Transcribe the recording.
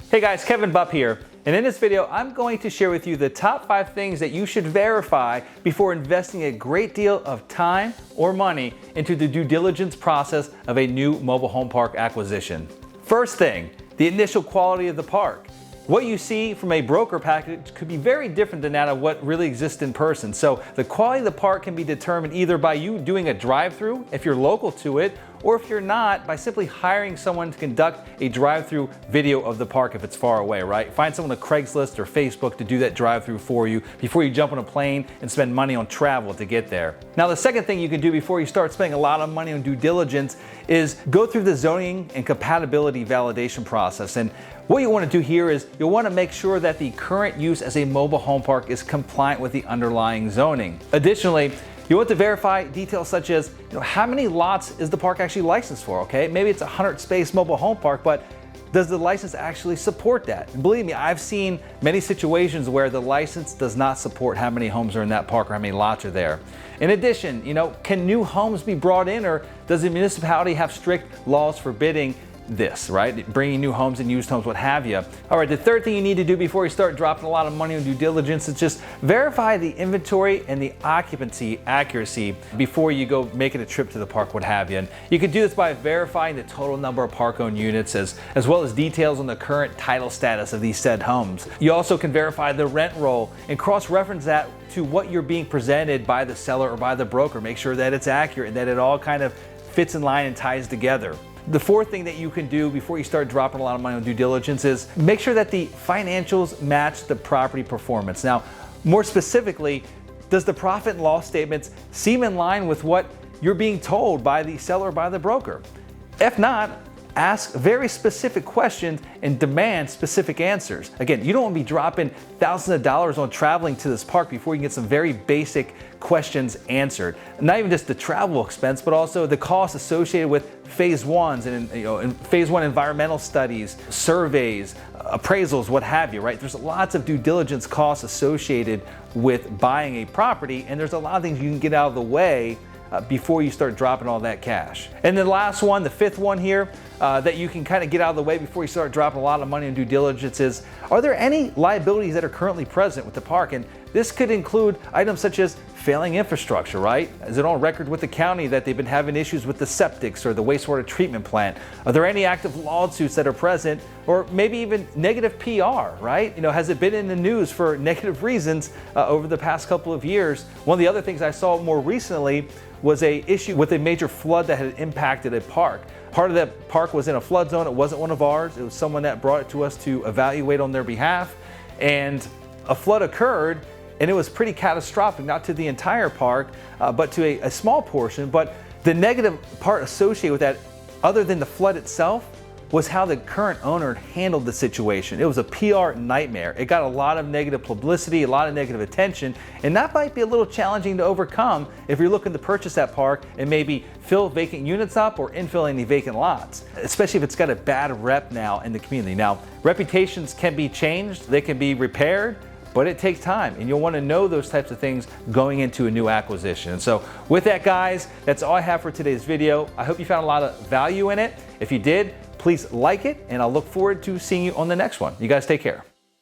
Hey guys, Kevin Bupp here, and in this video I'm going to share with you the top 5 things that you should verify before investing a great deal of time or money into the due diligence process of a new mobile home park acquisition. First thing, the initial quality of the park. What you see from a broker package could be very different than that of what really exists in person. So the quality of the park can be determined either by you doing a drive-through if you're local to it, or if you're not, by simply hiring someone to conduct a drive-through video of the park if it's far away, right? Find someone on Craigslist or Facebook to do that drive-through for you before you jump on a plane and spend money on travel to get there. Now, the second thing you can do before you start spending a lot of money on due diligence is go through the zoning and compatibility validation process. And what you want to do here is you'll want to make sure that the current use as a mobile home park is compliant with the underlying zoning. Additionally, you want to verify details such as, how many lots is the park actually licensed for, okay? Maybe it's a 100-space mobile home park, but does the license actually support that? And believe me, I've seen many situations where the license does not support how many homes are in that park or how many lots are there. In addition, can new homes be brought in, or does the municipality have strict laws forbidding this, right? Bringing new homes and used homes, what have you. All right, the third thing you need to do before you start dropping a lot of money on due diligence is just verify the inventory and the occupancy accuracy before you go making a trip to the park, what have you. And you can do this by verifying the total number of park-owned units as well as details on the current title status of these said homes. You also can verify the rent roll and cross-reference that to what you're being presented by the seller or by the broker. Make sure that it's accurate and that it all kind of fits in line and ties together. The fourth thing that you can do before you start dropping a lot of money on due diligence is make sure that the financials match the property performance. Now, more specifically, does the profit and loss statements seem in line with what you're being told by the seller or by the broker? If not, ask very specific questions and demand specific answers. Again, you don't want to be dropping thousands of dollars on traveling to this park before you can get some very basic questions answered. Not even just the travel expense, but also the costs associated with phase ones and in phase one environmental studies, surveys, appraisals, what have you, right? There's lots of due diligence costs associated with buying a property, and there's a lot of things you can get out of the way before you start dropping all that cash. And the last one, the fifth one here, that you can kind of get out of the way before you start dropping a lot of money on due diligence is, are there any liabilities that are currently present with the park? And this could include items such as failing infrastructure, right? Is it on record with the county that they've been having issues with the septics or the wastewater treatment plant? Are there any active lawsuits that are present, or maybe even negative PR, right? Has it been in the news for negative reasons over the past couple of years? One of the other things I saw more recently was an issue with a major flood that had impacted a park. Part of that park was in a flood zone. It wasn't one of ours. It was someone that brought it to us to evaluate on their behalf. And a flood occurred, and it was pretty catastrophic, not to the entire park, but to a small portion. But the negative part associated with that, other than the flood itself, was how the current owner handled the situation. It was a PR nightmare. It got a lot of negative publicity, a lot of negative attention, and that might be a little challenging to overcome if you're looking to purchase that park and maybe fill vacant units up or infill any vacant lots, especially if it's got a bad rep now in the community. Now, reputations can be changed, they can be repaired, but it takes time, and you'll want to know those types of things going into a new acquisition. And so with that, guys, that's all I have for today's video. I hope you found a lot of value in it. If you did, please like it, and I'll look forward to seeing you on the next one. You guys take care.